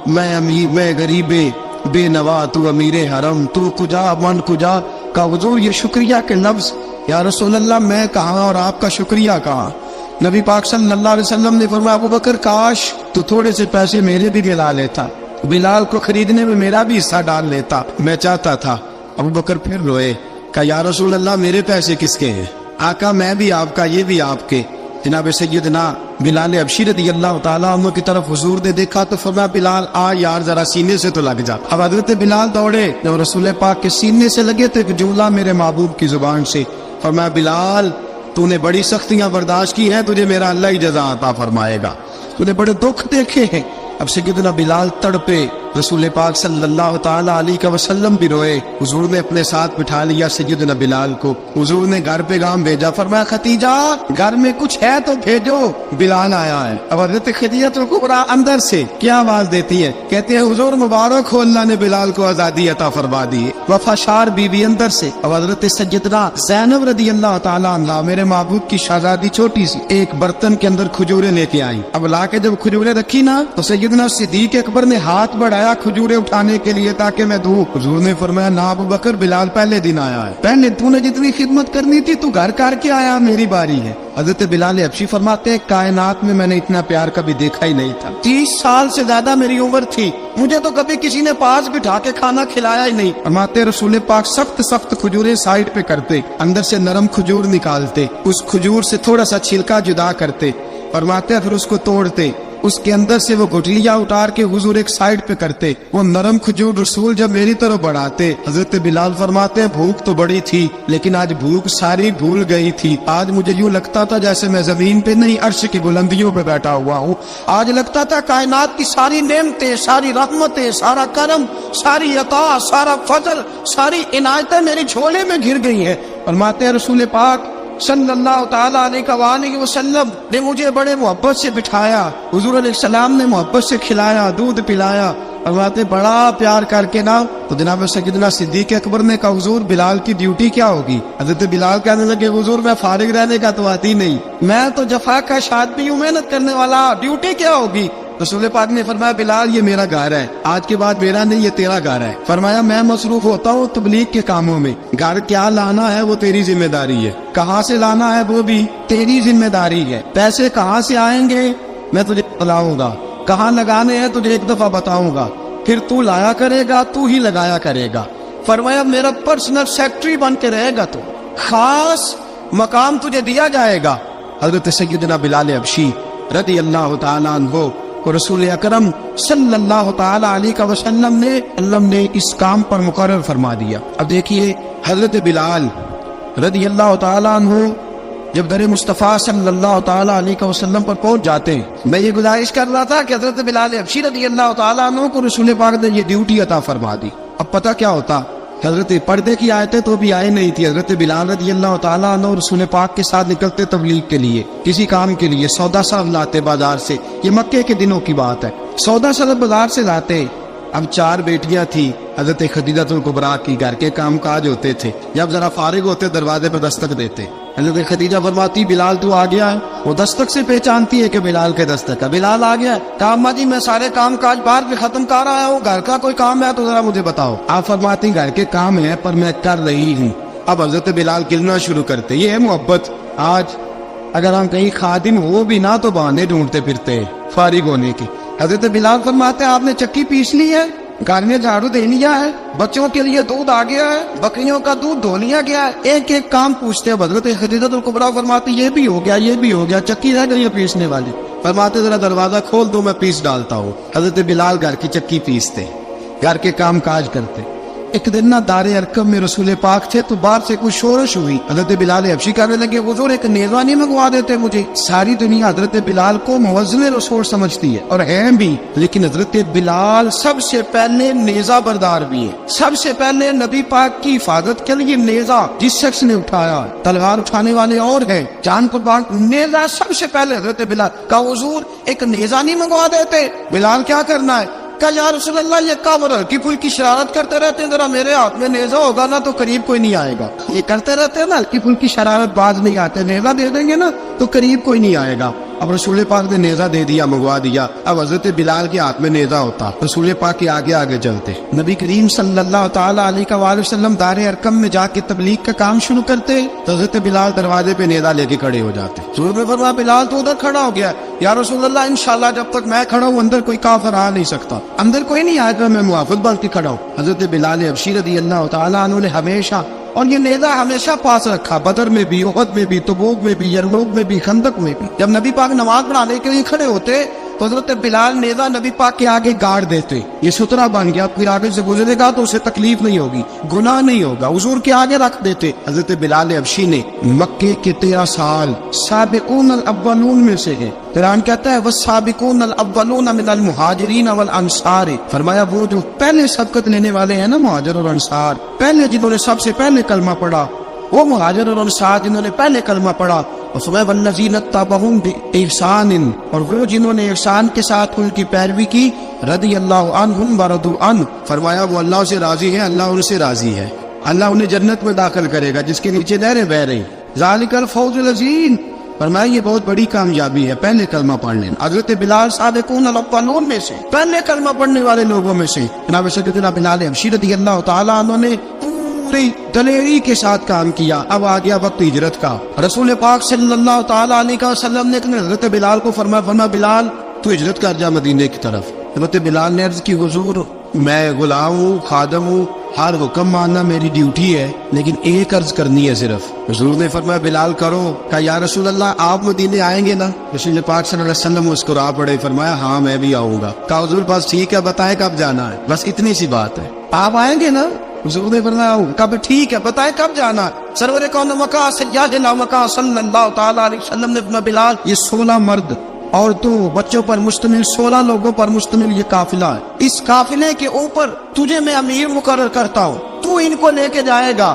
मैं अमीर, मैं गरीबे बेनवा, तू अमीरे हरम, तू कुजा मन कुजा। का हुजूर ये शुक्रिया के लफ्ज, या रसूल अल्लाह मैं कहाँ और आपका शुक्रिया कहाँ। नबी पाक सल्लल्लाहु अलैहि वसल्लम ने फरमाया अबू बकर काश तू थोड़े से पैसे मेरे भी दिला लेता, बिलाल को खरीदने में मेरा भी हिस्सा डाल लेता, मैं चाहता था। अबू बकर फिर रोए, कहा या रसूल अल्लाह मेरे पैसे किसके हैं। आका मैं भी आपका, ये भी आपके। जनाब सैयदना बिलाल हबशी रज़ी अल्लाह तआला अन्हु की तरफ हुजूर ने देखा तो फरमाया बिलाल आ यार जरा सीने से तो लग जा। अब हजरत बिलाल दौड़े, जब रसूल पाक के सीने से लगे तो एक जुमला मेरे महबूब की जुबान से, फरमाया बिलाल तूने बड़ी सख्तियां बर्दाश्त की हैं, तुझे मेरा अल्लाह ही जज़ा अता फरमाएगा, तूने बड़े दुख देखे हैं। अब सैयदना बिलाल तड़पे, रसूल पाक सल्लल्लाहु ताला अलैहि वसल्लम भी रोए। हुजूर ने अपने साथ बिठा लिया सैयदना बिलाल को। हुजूर ने घर पे गाम भेजा, फरमाया खतीजा घर में कुछ है तो भेजो, बिलाल आया है। अब हजरत खदीजतुल कुबरा अंदर से क्या आवाज देती है, कहते हैं हुजूर मुबारक हो, अल्लाह ने बिलाल को आजादी अता फरमा दी है। वफाशार बीवी अंदर से। अब हजरत सैयदना ज़ैनब रदी अल्लाह ताला अन्हा, मेरे महबूब की शहजादी छोटी सी, एक बर्तन के अंदर खजूरें लेके आई। अब लाके जब खजूरें रखी ना तो सैयदना सिद्दीक अकबर ने हाथ बढ़ाया खजूरें उठाने के लिए ताकि मैं दूं। हुजूर ने फरमाया ना अबू बकर, बिलाल पहले दिन आया है, पहले तूने जितनी खिदमत करनी थी तू घर करके आया, मेरी बारी है। हजरत बिलाल हबशी फरमाते हैं कायनात में मैंने इतना प्यार कभी देखा ही नहीं था। 30 साल से ज्यादा मेरी उम्र थी, मुझे तो कभी किसी ने पास बिठा के खाना खिलाया ही नहीं। फरमाते रसूल पाक सख्त सख्त खजूरें साइड पे करते, अंदर से नरम खजूर निकालते, उस खजूर से थोड़ा सा छिलका जुदा करते, फरमाते फिर उसको तोड़ते, उसके अंदर से वो गुठलियां उतार के हुजूर एक साइड पे करते। वो नरम खजूर रसूल जब मेरी तरफ बढ़ाते, हजरत बिलाल फरमाते हैं भूख तो बड़ी थी लेकिन आज भूख सारी भूल गई थी। आज मुझे यूं लगता था जैसे मैं जमीन पे नहीं अर्श की बुलंदियों पे बैठा हुआ हूँ। आज लगता था कायनात की सारी नेमतें, सारी रहमतें, सारा करम, सारी अता, सारा फजल, सारी इनायतें मेरी झोले में घिर गई है। फरमाते हैं रसूल पाक सल्लल्लाहु ताला अलैहि वसल्लम ने मुझे बड़े मोहब्बत से बिठाया, हुजूर अलैहिस्सलाम ने मोहब्बत से खिलाया, दूध पिलाया। फरमाते बड़ा प्यार करके ना तो जनाब सैयदना सिद्दीक अकबर ने कहा हुजूर बिलाल की ड्यूटी क्या होगी। हजरत बिलाल कहने लगे हुजूर मैं फारिग रहने का तो आती नहीं, मैं तो जफा का आदमी हूँ, मेहनत करने वाला, ड्यूटी क्या होगी। रसूल पाक ने फरमाया बिलाल ये मेरा घर है, आज के बाद मेरा नहीं ये तेरा घर है। फरमाया मैं मसरूफ होता हूँ तबलीग के कामों में, घर क्या लाना है वो तेरी जिम्मेदारी है, कहाँ से लाना है वो भी तेरी जिम्मेदारी है, पैसे कहाँ से आएंगे मैं तुझे बताऊंगा, कहाँ लगाने हैं तुझे एक दफा बताऊंगा, फिर तू लाया करेगा, तू ही लगाया करेगा। फरमाया मेरा पर्सनल सेक्रेटरी बन के रहेगा, तो खास मकाम तुझे दिया जाएगा। हजरत सैयदना बिलाल हबशी रदी अल्लाह ताला अन्हु को रसूल अकरम सल्लल्लाहु ताला अलैहि वसल्लम ने इस काम पर मुकर्रर फरमा दिया। अब देखिए हजरत बिलाल रदी अल्लाह ताला अन्हु जब दर मुस्तफ़ा सल्लल्लाहु ताला अलैहि वसल्लम पर पहुंच जाते हैं, मैं ये गुजारिश कर रहा था कि हजरत बिलाल हबशी रदी अल्लाह ताला अन्हु को रसूल पाक ने ये ड्यूटी अता फरमा दी। अब पता क्या होता, हजरत पर्दे की आयतें तो भी आई नहीं थी। हजरत बिलाल रज़ी अल्लाह ताला अन्हु रसूल पाक के साथ निकलते तबलीग के लिए, किसी काम के लिए, सौदा साहब लाते बाजार से, ये मक्के के दिनों की बात है, सौदा साहब बाजार से लाते। अब 4 बेटियां थी हजरत खदीजतुल कुबरा की, घर के काम काज होते थे, जब जरा फारिग होते दरवाजे पर दस्तक देते। हजरत खदीजा फरमाती बिलाल तू आ गया है, वो दस्तक से पहचानती है कि बिलाल के दस्तक है, बिलाल आ गया है। कहा अम्मा जी मैं सारे काम काज बाहर पे खत्म कर आया हूँ, घर का कोई काम है तो जरा मुझे बताओ। आप फरमाती घर के काम है पर मैं कर रही हूँ। अब हजरत बिलाल गिरना शुरू करते, ये है मोहब्बत। आज अगर हम कहीं खादिम हो भी ना तो बहाने ढूंढते फिरते फारिग होने की। हजरत बिलाल फरमाते आपने चक्की पीस ली है, घर में झाड़ू दे लिया है, बच्चों के लिए दूध आ गया है, बकरियों का दूध धो लिया गया है, एक एक काम पूछते हैं। हजरत खदीजतुल कुबरा फरमाती ये भी हो गया, ये भी हो गया, चक्की रह गई है पीसने वाली। फरमाते जरा दरवाजा खोल दो मैं पीस डालता हूँ। हजरत बिलाल घर की चक्की पीसते, घर के काम काज करते। एक दिन ना दारे अरकम में रसूल पाक थे तो बाहर से कुछ शोरश हुई। हजरत बिलाल हबशी कहने लगे हुजूर एक नेज़ा नहीं मंगवा देते मुझे। सारी दुनिया हजरत बिलाल को मुअज्जिन रसूल समझती है और हैं भी, लेकिन हजरत बिलाल सबसे पहले नेज़ा बरदार भी है। सबसे पहले नबी पाक की हिफाजत के लिए नेज़ा जिस शख्स ने उठाया, तलवार उठाने वाले और है, जान कुर्बान, नेज़ा सबसे पहले हजरत बिलाल का। हुजूर एक नेज़ा नहीं मंगवा देते। बिलाल क्या करना है? कहा या रसूल अल्लाह ये काबर हल्की फुल्की शरारत करते रहते हैं, जरा मेरे हाथ में नेज़ा होगा ना तो करीब कोई नहीं आएगा। ये करते रहते हैं ना हल्की फुल्की शरारत, बाज नहीं आते, नेज़ा दे देंगे ना तो करीब कोई नहीं आएगा। अब रसूल पाक ने नेज़ा दे दिया, मंगवा दिया। अब हजरत बिलाल के हाथ में नेज़ा होता, रसूल पाक के आगे आगे चलते। नबी करीम सल्लल्लाहु ताला अलैहि वसल्लम दारे अरकम में जाके तबलीग का काम शुरू करते, तो हजरत बिलाल दरवाजे पे नेज़ा लेके खड़े हो जाते। रसूल ने फरमाया बिलाल तो उधर खड़ा हो गया, या रसूल अल्लाह इंशाल्लाह जब तक मैं खड़ा हूँ अंदर कोई काफिर आ नहीं सकता, अंदर कोई नहीं आएगा, मैं मुआफिद बन के खड़ा हूँ। हजरत बिलाल हबशी रज़ी अल्लाह ताला अन्हु ने हमेशा, और ये नेज़ा हमेशा पास रखा, बदर में भी, उहद में भी, तबूक में भी, यरमूक में भी, खंदक में भी। जब नबी पाक नमाज पढ़ाने के लिए खड़े होते تو حضرت بلال نیزہ نبی پاک کے آگے گاڑ دیتے، یہ سترہ بن گیا، پھر آگے سے گزرے گا تو اسے تکلیف نہیں ہوگی، گناہ نہیں ہوگا، حضور کے آگے رکھ دیتے۔ حضرت بلال حبشی نے مکے کے 13 سال سابقون الاولون میں سے ہے۔ قرآن کہتا ہے والسابقون الاولون من المہاجرین والانصار، فرمایا وہ جو پہلے سبقت لینے والے ہیں نا مہاجر اور انصار، پہلے جنہوں نے سب سے پہلے کلمہ پڑھا وہ مہاجر اور انصار جنہوں نے پہلے کلمہ پڑھا، اور فرمایا والذین اتبعوہم بإحسان، اور وہ جنہوں نے احسان کے ساتھ ان کی پیروی کی، رضی اللہ عنہم ورضوا عنہ، فرمایا وہ اللہ سے راضی ہے، اللہ ان سے راضی ہے، اللہ انہیں جنت میں داخل کرے گا جس کے نیچے نہریں بہ رہی، ذالک الفوز العظیم، فرمایا یہ بہت بڑی کامیابی ہے پہلے کلمہ پڑھ لینا۔ حضرت بلال سابقون الاولون میں سے، پہلے کلمہ پڑھنے والے لوگوں میں سے، جناب سیدنا بلال حبشی رضی اللہ تعالیٰ عنہ نے پوری دلیری کے ساتھ کام کیا۔ اب آ گیا وقت ہجرت کا، رسول پاک صلی اللہ تعالیٰ علیہ وسلم نے حضرت بلال کو فرمایا بلال تو ہجرت کر جا مدینے کی طرف۔ حضرت بلال نے عرض کی حضور میں غلام ہوں، خادم ہوں، ہر حکم ماننا میری ڈیوٹی ہے، لیکن ایک عرض کرنی ہے صرف۔ حضور نے فرمایا بلال کرو۔ کہا یا رسول اللہ آپ مدینے آئیں گے نا؟ رسول پاک صلی اللہ علیہ وسلم مسکرا پڑے، فرمایا ہاں میں بھی آؤں گا۔ کہا حضور بس ٹھیک ہے بتائیں کب جانا ہے، بس اتنی سی بات ہے، آپ آئیں گے نا؟ حضور نے فرمایا آؤں گا۔ کہا ٹھیک ہے بتائیں کب جانا ہے۔ سرور کون مکہ سیدنا مکہ صلی اللہ تعالیٰ علیہ وسلم نے فرمایا بلال یہ 16 مرد اور 2 بچوں پر مشتمل 16 لوگوں پر مشتمل یہ قافلہ ہے، اس قافلے کے اوپر تجھے میں امیر مقرر کرتا ہوں، تو ان کو لے کے جائے گا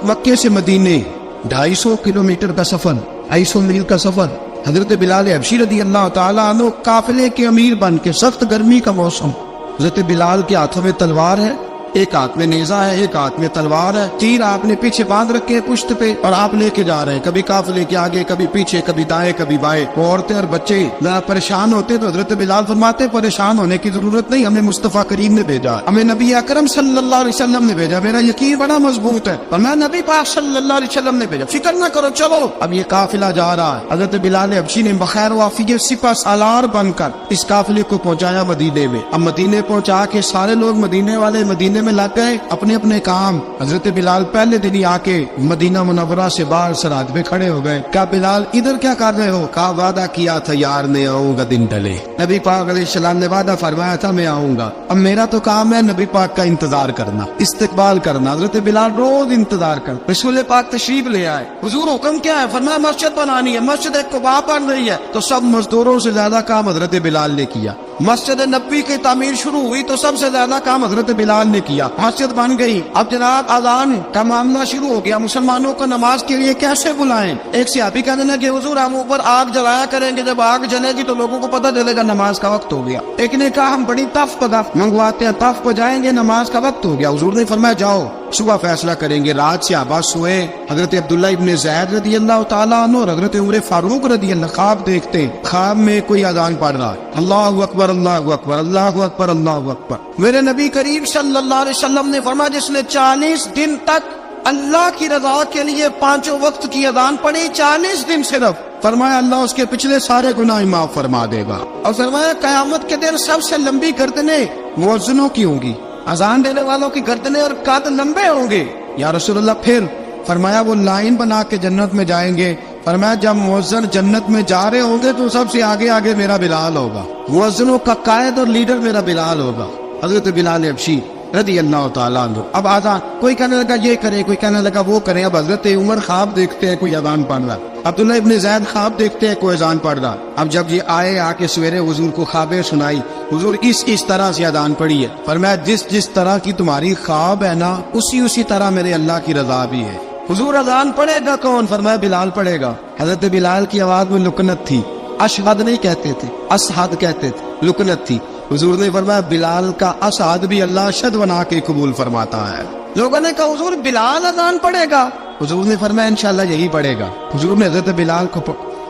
مکے سے مدینے 250 کلومیٹر کا سفر، 250 میل کا سفر۔ حضرت بلال حبشی رضی اللہ تعالیٰ عنہ قافلے کے امیر بن کے، سخت گرمی کا موسم، حضرت بلال کے ہاتھوں میں تلوار ہے، ایک ہاتھ میں نیزہ ہے، ایک ہاتھ میں تلوار ہے، تیر آپ نے پیچھے باندھ رکھے پشت پہ اور آپ لے کے جا رہے ہیں، کبھی قافلے کے آگے کبھی پیچھے، کبھی دائیں کبھی بائیں۔ وہ عورتیں اور بچے ذرا پریشان ہوتے تو حضرت بلال فرماتے پریشان ہونے کی ضرورت نہیں، ہمیں مصطفیٰ کریم نے بھیجا، ہمیں نبی اکرم صلی اللہ علیہ وسلم نے بھیجا، میرا یقین بڑا مضبوط ہے اور میں نبی پاک صلی اللہ علیہ وسلم نے بھیجا، فکر نہ کرو چلو۔ اب یہ قافلہ جا رہا ہے، حضرت بلال حبشی نے بخیر و عافیت سپہ سالار بن کر اس قافلے کو پہنچایا مدینے میں۔ اب مدینے پہنچا کے سارے لوگ مدینے والے مدینے میں لگ گئے اپنے اپنے کام۔ حضرت بلال پہلے دن ہی آ کے مدینہ منورہ سے باہر سرحد پہ کھڑے ہو گئے۔ کہا بلال ادھر کیا کر رہے ہو؟ کہا وعدہ کیا تھا یار نے آؤں گا دن ڈلے، نبی پاک علیہ السلام نے وعدہ فرمایا تھا میں آؤں گا، اب میرا تو کام ہے نبی پاک کا انتظار کرنا، استقبال کرنا۔ حضرت بلال روز انتظار کر، رسول پاک تشریف لے آئے، حضور حکم کیا ہے؟ فرمایا مسجد بنانی ہے، مسجد قباء بن رہی ہے، تو سب مزدوروں سے زیادہ کام حضرت بلال نے کیا۔ مسجد نبوی کی تعمیر شروع ہوئی تو سب سے زیادہ کام حضرت بلال نے کیا، مسجد بن گئی۔ اب جناب اذان کا معاملہ شروع ہو گیا، مسلمانوں کو نماز کے لیے کیسے بلائیں؟ ایک صحابی کہنے لگے حضور ہم اوپر آگ جلایا کریں گے، جب آگ جلے گی تو لوگوں کو پتہ چلے گا نماز کا وقت ہو گیا۔ ایک نے کہا ہم بڑی تف پدف منگواتے ہیں، تف پہ جائیں گے نماز کا وقت ہو گیا۔ حضور نے فرمایا جاؤ صبح فیصلہ کریں گے۔ رات سے آباد سوئے، حضرت عبداللہ ابن زید رضی اللہ تعالیٰ عنہ اور حضرت عمر فاروق رضی اللہ خواب دیکھتے، خواب میں کوئی اذان پڑھ رہا ہے، اللہ اکبر اللہ اکبر اللہ اکبر اللہ اکبر۔ میرے نبی کریم صلی اللہ علیہ وسلم نے فرمایا جس نے 40 دن تک اللہ کی رضا کے لیے 5 وقت کی اذان پڑھی، 40 دن صرف، فرمایا اللہ اس کے پچھلے سارے گناہ معاف فرما دے گا۔ اور فرمایا قیامت کے دن سب سے لمبی گردنیں مؤذنوں کی ہوں گی، اذان دینے والوں کی گردنیں اور قد لمبے ہوں گے۔ یا رسول اللہ پھر؟ فرمایا وہ لائن بنا کے جنت میں جائیں گے۔ فرمایا جب مؤذن جنت میں جا رہے ہوں گے تو سب سے آگے آگے میرا بلال ہوگا، مؤذنوں کا قائد اور لیڈر میرا بلال ہوگا، حضرت بلال حبشی رضی اللہ تعالیٰ عنہ۔ اب آزان کوئی کہنے لگا یہ کرے، کوئی کہنے لگا وہ کرے۔ اب حضرت عمر خواب دیکھتے ہیں کوئی اذان پڑھ رہا، عبداللہ ابن زید خواب دیکھتے ہیں کوئی اذان پڑھ رہا۔ اب جب یہ آئے آ کے سویرے حضور کو خوابیں سنائی، حضور اس طرح سے اذان پڑھی ہے، فرمایا جس طرح کی تمہاری خواب ہے نا اسی طرح میرے اللہ کی رضا بھی ہے۔ حضور اذان پڑھے گا کون؟ فرمایا بلال پڑھے گا۔ حضرت بلال کی آواز میں لکنت تھی، اشہد نہیں کہتے تھے، اسہد کہتے تھے، لکنت تھی۔ حضور نے فرمایا بلال کا اسعد بھی اللہ اشہد بنا کے قبول فرماتا ہے۔ لوگوں نے کہا حضور بلال اذان پڑھے گا؟ حضور نے فرمایا انشاءاللہ یہی پڑھے گا۔ حضور نے حضرت بلال کو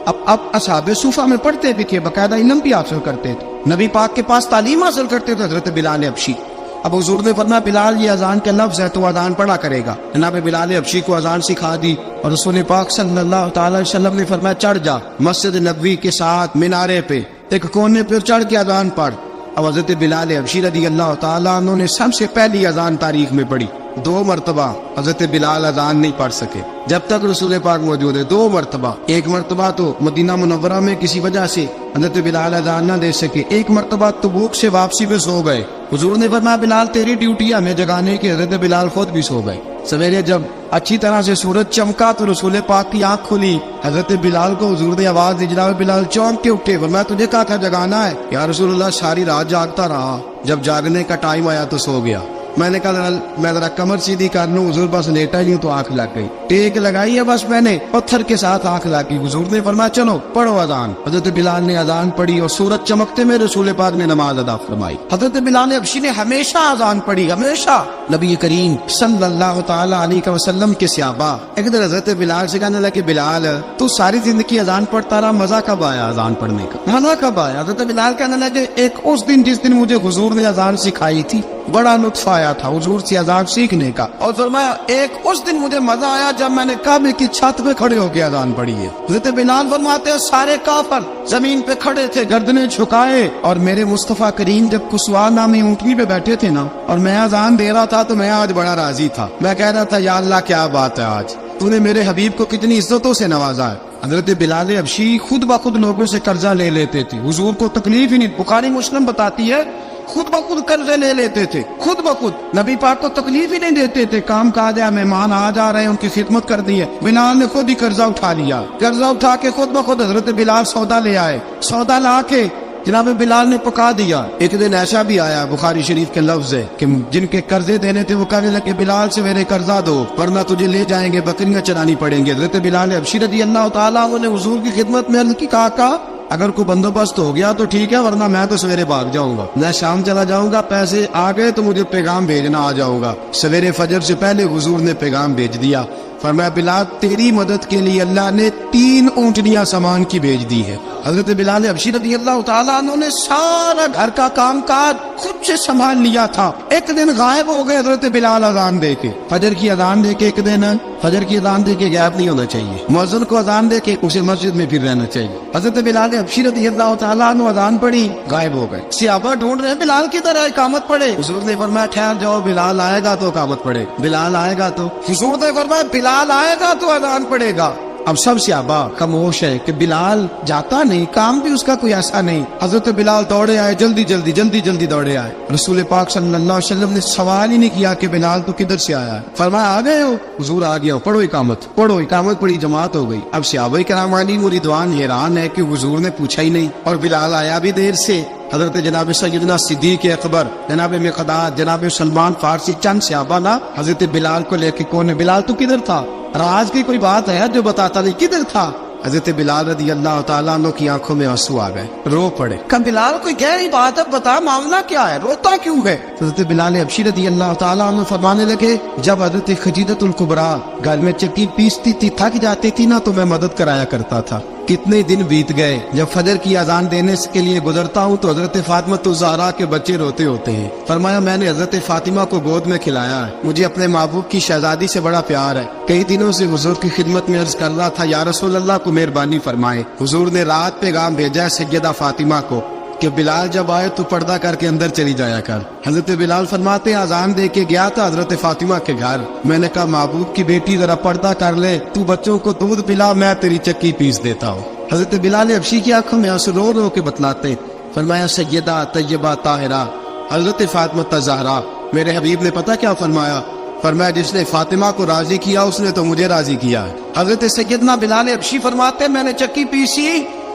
اب اصحاب صوفہ میں پڑھتے بھی تھے، باقاعدہ علم بھی حاصل کرتے تھے، نبی پاک کے پاس تعلیم حاصل کرتے تھے حضرت بلال حبشی۔ اب حضور نے فرمایا بلال یہ اذان کے لفظ ہے تو اذان پڑھا کرے گا۔ جناب بلال حبشی کو اذان سکھا دی اور رسول پاک صلی اللہ تعالی علیہ وسلم نے فرمایا چڑھ جا مسجد نبوی کے ساتھ مینارے پہ ایک کونے پہ چڑھ کے اذان پڑھ۔ اب حضرت بلال حبشی رضی اللہ تعالیٰ عنہ نے سب سے پہلی اذان تاریخ میں پڑھی، 2 मरतबा हजरत बिलाल अजान नहीं पढ़ सके जब तक रसूल पाक मौजूद है। 2 मरतबा, एक मरतबा तो मदीना मुनव्वरा में किसी वजह से हजरत बिलाल अजान न दे सके, एक मरतबा तबूक से वापसी पे सो गए। हुजूर ने फरमाया बिलाल तेरी ड्यूटी है हमें जगाने की। हजरत बिलाल खुद भी सो गए। सवेरे जब अच्छी तरह से सूरज चमका तो रसूल पाक की आंख खुली। हजरत बिलाल को हुजूर ने आवाज दी, जनाब बिलाल चौंक के उठे। फरमाया तुझे कहा था जगाना है? या रसूलुल्लाह सारी रात जागता रहा, जब जागने का टाइम आया तो सो गया। मैंने कहा मैं जरा कमर सीधी कर लूं, हुजूर बस लेटा ही हूं तो आंख लग गई। टेक लगाई है बस मैंने, पत्थर के साथ आंख लग गई। हुजूर ने फरमाया चलो पढ़ो अजान। हजरत बिलाल ने अजान पढ़ी और सूरज चमकते में रसूल पाक ने नमाज अदा फरमाई। हजरत बिलाल हबशी ने हमेशा अजान पढ़ी, हमेशा। नबी करीम सल्लल्लाहु तआला अलैहि वसल्लम के सहाबा एक दिन हजरत बिलाल से कहने लगे बिलाल तू सारी जिंदगी अजान पढ़ता रहा, मजा कब आया अजान पढ़ने का, मजा कब आया? हजरत बिलाल कहने लगे एक उस दिन जिस दिन मुझे हुजूर ने अजान सिखाई थी, बड़ा लुत्फ आया था हुजूर से अजान सीखने का। और फरमाया एक उस दिन मुझे मजा आया जब मैंने काबे की छत पे खड़े होकर अजान पढ़ी है। हज़रत बिलाल फरमाते हैं सारे काफिर जमीन पे खड़े थे, गर्दनें झुकाए, और मेरे मुस्तफा करीम जब कुसवा नामी ऊंटनी पे बैठे थे ना, और मैं अजान दे रहा था तो मैं आज बड़ा राजी था। मैं कह रहा था या अल्लाह क्या बात है, आज तूने मेरे हबीब को कितनी इज्जतों से नवाजा है। हजरत बिलाल हबशी खुद ब खुद लोगों से कर्जा ले लेते थे, हुजूर को तकलीफ ही नहीं। बुखारी मुस्लिम बताती है खुद ब खुद कर्जे ले लेते थे, खुद ब खुद। नबी पाक को तकलीफ ही नहीं देते थे। काम काज है, मेहमान आ जा रहे हैं, उनकी खिदमत कर दी है। बिलाल ने खुद ही कर्जा उठा लिया, कर्जा उठा के खुद ब खुद हजरत बिलाल सौदा ले आए। सौदा ला के जनाब बिलाल ने पका दिया। एक दिन ऐसा भी आया, बुखारी शरीफ के लफ्ज है कि जिनके कर्जे देने थे वो कहने लगे बिलाल से मेरे कर्जा दो वरना तुझे ले जाएंगे, बकरियां चरानी पड़ेंगी। हजरत बिलाल हबशी रज़ियल्लाहु ताला अन्हु ने हुजूर की खिदमत में अर्ज़ की, काका अगर कोई बंदोबस्त हो गया तो ठीक है, वरना मैं तो सवेरे भाग जाऊंगा, मैं शाम चला जाऊंगा, पैसे आ गए तो मुझे पैगाम भेजना आ जाऊंगा। सवेरे फजर से पहले हुजूर ने पैगाम भेज दिया। फरमाया बिलाल तेरी मदद के लिए अल्लाह ने 3 ऊंटनियां सामान की भेज दी है। हजरत बिलाल हबशी रज़ियल्लाहु ताला अन्हु ने सारा घर का काम काज खुद से संभाल लिया था। एक दिन गायब हो गए हजरत बिलाल अजान दे के, फजर की अजान दे के। एक दिन फजर की अजान दे के गायब नहीं होना चाहिए, मुअज्जिन को अजान दे के उसे मस्जिद में फिर रहना चाहिए। हजरत बिलाल हबशी रज़ियल्लाहु ताला अन्हु अजान पड़ी, गायब हो गए। सहाबा ढूंढ रहे बिलाल की तरह इकामत पड़े। हुजूर ने फरमाया ठहर जाओ, बिलाल आएगा तो इकामत पड़े, बिलाल आएगा तो। हुजूर ने फरमाया बिलाल आएगा तो अजान पड़ेगा। अब सब सहाबा खामोश है कि बिलाल जाता नहीं, काम भी उसका कोई ऐसा नहीं। हजरत बिलाल दौड़े आए, जल्दी जल्दी दौड़े आए। रसूल पाक सल्लल्लाहु अलैहि वसल्लम ने सवाल ही नहीं किया कि बिलाल तो किधर से आया है। फरमाया आ गए हो? हुजूर आ गया, पढ़ो इकामत, पढ़ो इकामत पड़ी, जमात हो गई। अब सहाबाए किराम मुरीदान हैरान है कि हुजूर ने पूछा ही नहीं और बिलाल आया भी देर से। हजरत जनाब सैयदना सिद्दीक अकबर, जनाब मिक़दाद, जनाब सलमान फारसी, चंद सहाबा ना हजरत बिलाल को लेके कौन है बिलाल तू किधर था, राज की कोई बात है जो बताता नहीं, किधर था? हजरत बिलाल रज़ियल्लाहु ताला अन्हु की आंखों में आंसू आ गए, रो पड़े। कब बिलाल कोई गहरी बात है, बता मामला क्या है, रोता क्यों है? हजरत बिलाल हबशी रज़ियल्लाहु ताला अन्हु फरमाने लगे जब हजरत खदीजतुल कुबरा घर में चक्की पीसती थी, थक जाती थी ना तो मैं मदद कराया करता था। कितने दिन बीत गए, जब फजर की अजान देने के लिए गुजरता हूँ तो हजरत फातिमा ज़हरा के बच्चे रोते होते हैं। फरमाया मैंने हजरत फातिमा को गोद में खिलाया है, मुझे अपने महबूब की शहजादी से बड़ा प्यार है। कई दिनों से हुजूर की खिदमत में अर्ज कर रहा था या रसूल अल्लाह को मेहरबानी फरमाए। हुजूर ने रात पैगाम भेजा है सैयदा फातिमा को कि बिलाल जब आए तो पर्दा करके अंदर चली जाया कर। हजरत बिलाल फरमाते अजान दे के गया था हजरत फातिमा के घर, मैंने कहा महबूब की बेटी जरा पर्दा कर ले, तू बच्चों को दूध पिला, मैं तेरी चक्की पीस देता हूँ। हजरत बिलाल हबशी की आंखों में आंसू रो रो के बतलाते। फरमाया सैयदा तय्यबा ताहिरा हजरत फातिमा ज़हरा, मेरे हबीब ने पता क्या फरमाया? फरमाया जिसने फातिमा को राजी किया उसने तो मुझे राजी किया है। हजरत सैयदना बिलाल हबशी फरमाते मैंने चक्की पीसी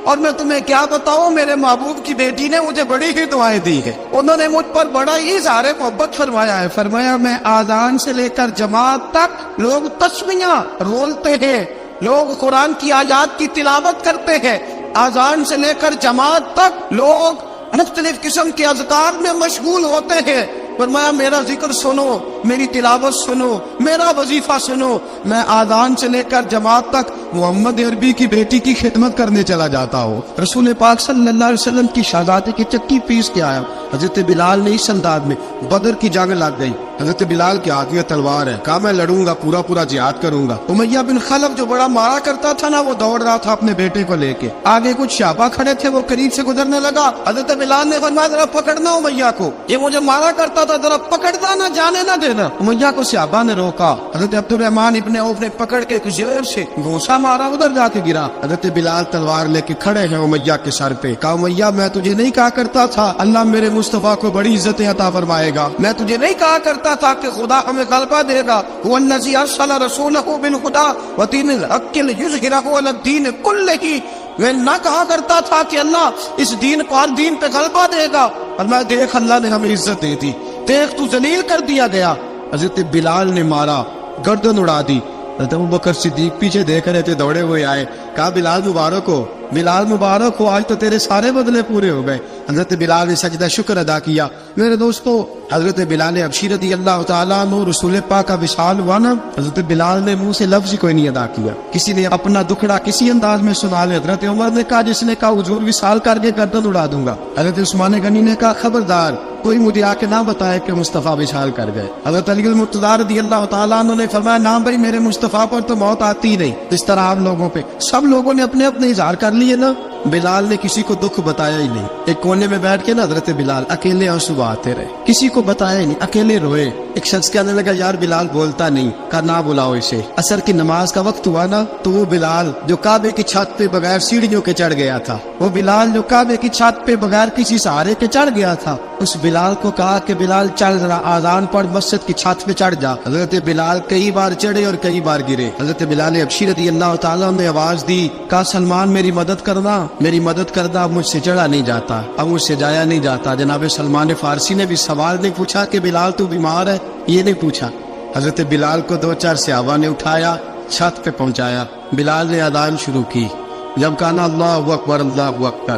और मैं तुम्हें क्या बताऊं, मेरे महबूब की बेटी ने मुझे बड़ी ही दुआएं दी है, उन्होंने मुझ पर बड़ा ही इज़हार मोहब्बत फरमाया है। फरमाया मैं आजान से लेकर जमात तक लोग तस्मीया रोलते हैं, लोग कुरान की आयत की तिलावत करते हैं, आजान से लेकर जमात तक लोग मुख्तलिफ किस्म के अज़कार में मशगूल होते हैं। फरमाया मेरा जिक्र सुनो, मेरी तिलावत सुनो, मेरा वजीफा सुनो, मैं आजान से लेकर जमात तक मोहम्मद अरबी की बेटी की खिदमत करने चला जाता हूँ। रसूल पाक सल्लल्लाहु अलैहि वसल्लम की शहजादी की चक्की पीस के आया। हजरत बिलाल ने इस अंदाज में बदर की जंग लग गई, हजरत बिलाल के हाथ में तलवार है, कहा मैं लड़ूंगा, पूरा पूरा जिहाद करूंगा। उमैया बिन खलफ जो बड़ा मारा करता था ना, वो दौड़ रहा था अपने बेटे को लेके, आगे कुछ शाबा खड़े थे, वो करीब से गुजरने लगा। हजरत बिलाल ने फरमाया जरा पकड़ना उमैया को, ये मुझे मारा करता था, जरा पकड़ना ना, जाने ना देना। دینا. امیہ کو صحابہ نے روکا. حضرت عبد الرحمن ابن عوف نے پکڑ کے زور سے گھونسا مارا, ادھر جا کے گرا. حضرت بلال تلوار لے کے کھڑے ہیں امیہ کے سر پہ. کہا امیہ میں تجھے نہیں کہا کرتا تھا اللہ میرے مصطفیٰ کو بڑی عزتیں عطا فرمائے گا؟ میں تجھے نہیں کہا کرتا تھا کہ خدا ہمیں غلبہ دے گا؟ والذی ارسل رسولہ بالہدی ودین الحق لیظہرہ علی الدین کلہ. میں نہ کہا کرتا تھا کہ اللہ اس دین کو ہر دین پہ غلبہ دے گا, اور میں دیکھ اللہ نے ہمیں عزت دی تھی, دیکھ تو ذلیل کر دیا گیا. حضرت بلال نے مارا, گردن اڑا دی. حضرت ابوبکر صدیق پیچھے دیکھ رہے تھے, دوڑے ہوئے آئے. کہا بلال مبارک ہو, بلال مبارک ہو, آج تو تیرے سارے بدلے پورے ہو گئے. حضرت بلال نے سجدہ شکر ادا کیا. میرے دوستو, حضرت بلال حبشی رضی اللہ تعالیٰ عنہ رسول پاک کا وصال ہوا نا, حضرت بلال نے منہ سے لفظ کوئی نہیں ادا کیا. کسی نے اپنا دکھڑا کسی انداز میں سنا لے. حضرت عمر نے کہا, جس نے کہا حضور وصال کر کے گردن اڑا دوں گا. حضرت عثمان غنی نے کہا خبردار کوئی مجھے آ کے نہ بتائے کہ مصطفیٰ وصال کر گئے. حضرت علی المرتضیٰ رضی اللہ تعالیٰ عنہ نے فرمایا, نہ بھائی میرے مصطفیٰ پر تو موت آتی نہیں اس طرح آپ لوگوں پہ. سب لوگوں نے اپنے اپنے اظہار کر لیے نا, بلال نے کسی کو دکھ بتایا ہی نہیں. ایک کونے میں بیٹھ کے نا حضرت بلال اکیلے آنسو بہاتے رہے, کسی کو بتایا ہی نہیں, اکیلے روئے. ایک شخص کہنے لگا یار بلال بولتا نہیں. کہا نہ بلاؤ اسے. عصر کی نماز کا وقت ہوا نا, تو وہ بلال جو کعبے کی چھت پہ بغیر سیڑھیوں کے چڑھ گیا تھا, وہ بلال جو کعبے کی چھت پہ بغیر کسی سہارے کے چڑھ گیا تھا, اس بلال کو کہا کہ بلال چل ذرا آذان پڑھ مسجد کی چھت پہ چڑھ جا. حضرت بلال کئی بار چڑھے اور کئی بار گرے. حضرت بلال حبشی رضی اللہ تعالیٰ نے آواز دی, کہا سلمان میری مدد کرنا, میری مدد کرنا, اب مجھ سے چڑھا نہیں جاتا, اب مجھ سے جایا نہیں جاتا. جناب سلمان فارسی نے بھی سوال نہیں پوچھا کہ بلال تو بیمار ہے, یہ نہیں پوچھا. حضرت بلال کو 2-4 صحابہ نے اٹھایا, چھت پہ پہنچایا. بلال نے اذان شروع کی. جب کہا نا اللہ اکبر اللہ اکبر,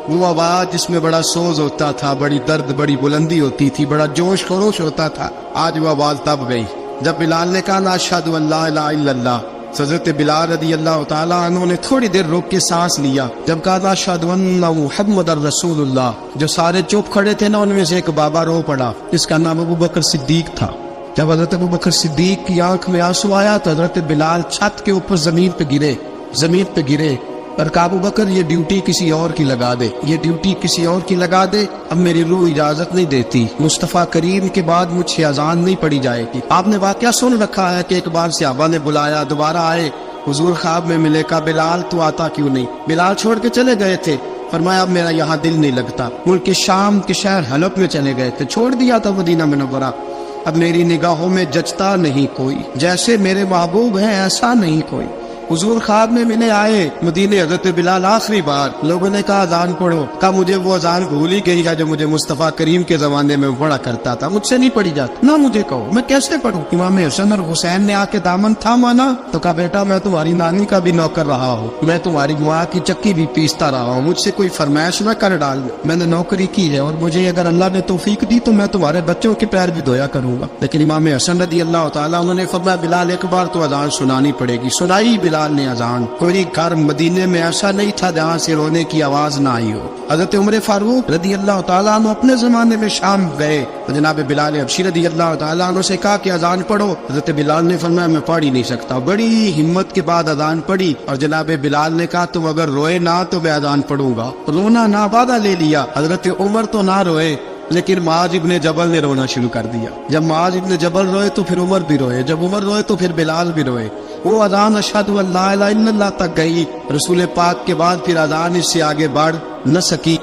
وہ آواز جس میں بڑا سوز ہوتا تھا, بڑی درد, بڑی بلندی ہوتی تھی, بڑا جوش خروش ہوتا تھا, آج وہ آواز تب گئی جب بلال نے کہا نا اشہد ان لا الہ الا اللہ. حضرت بلال رضی اللہ تعالیٰ عنہ نے تھوڑی دیر روک کے سانس لیا. جب کہا نا اشہد ان محمد رسول اللہ, جو سارے چپ کھڑے تھے نا ان میں سے ایک بابا رو پڑا, جس کا نام ابوبکر صدیق تھا. جب حضرت ابوبکر صدیق کی آنکھ میں آنسو آیا تو حضرت بلال چھت کے اوپر زمین پہ گرے اور کہا ابوبکر یہ ڈیوٹی کسی اور کی لگا دے, یہ ڈیوٹی کسی اور کی لگا دے, اب میری روح اجازت نہیں دیتی, مصطفیٰ کریم کے بعد مجھ سے اذان نہیں پڑی جائے گی. آپ نے واقعہ سن رکھا ہے کہ ایک بار صحابہ نے بلایا, دوبارہ آئے, حضور خواب میں ملے. کہا بلال تو آتا کیوں نہیں؟ بلال چھوڑ کے چلے گئے تھے. فرمایا اب میرا یہاں دل نہیں لگتا. ملک شام کے شہر حلب میں چلے گئے تھے, چھوڑ دیا تھا مدینہ منورہ. اب میری نگاہوں میں جچتا نہیں کوئی, جیسے میرے محبوب ہیں ایسا نہیں کوئی. حضور خواب میں ملے آئے مدینے. حضرت بلال آخری بار, لوگوں نے کہا اذان پڑھو. کہا مجھے وہ اذان بھول ہی گئی ہے جو مجھے مصطفیٰ کریم کے زمانے میں پڑھا کرتا تھا, مجھ سے نہیں پڑھی جاتی. نہ مجھے کہو میں کیسے پڑھوں. امام حسن اور حسین نے آ کے دامن تھاما نا, تو کہا بیٹا میں تمہاری نانی کا بھی نوکر رہا ہوں, میں تمہاری ماں کی چکی بھی پیستا رہا ہوں, مجھ سے کوئی فرمائش نہ کر ڈال. میں نے نوکری کی ہے اور مجھے اگر اللہ نے توفیق دی تو میں تمہارے بچوں کے پیر بھی دھویا کروں گا. لیکن امام حسن رضی اللہ تعالیٰ انہوں نے فرمایا بلال ایک بار تو اذان سنانی پڑے گی. سنائی بلال نے اذان. کوئی گھر مدینے میں ایسا نہیں تھا جہاں سے رونے کی آواز نہ آئی ہو. حضرت عمر فاروق رضی اللہ تعالیٰ عنہ اپنے زمانے میں شام گئے تو جناب بلال حبشی رضی اللہ تعالیٰ عنہ سے کہا کہ اذان پڑھو. حضرت بلال نے فرمایا میں پڑھ ہی نہیں سکتا. بڑی ہمت کے بعد اذان پڑھی اور جناب بلال نے کہا تم اگر روئے نہ تو میں اذان پڑھوں گا. رونا نہ وعدہ لے لیا. حضرت عمر تو نہ روئے لیکن معاذ ابن جبل نے رونا شروع کر دیا. جب معاذ ابن جبل روئے تو پھر عمر بھی روئے, جب عمر روئے تو پھر بلال بھی روئے. وہ اذان اشہد ان لا الہ الا اللہ تک گئی. رسول پاک کے بعد پھر اذان اس سے آگے بڑھ نہ سکی.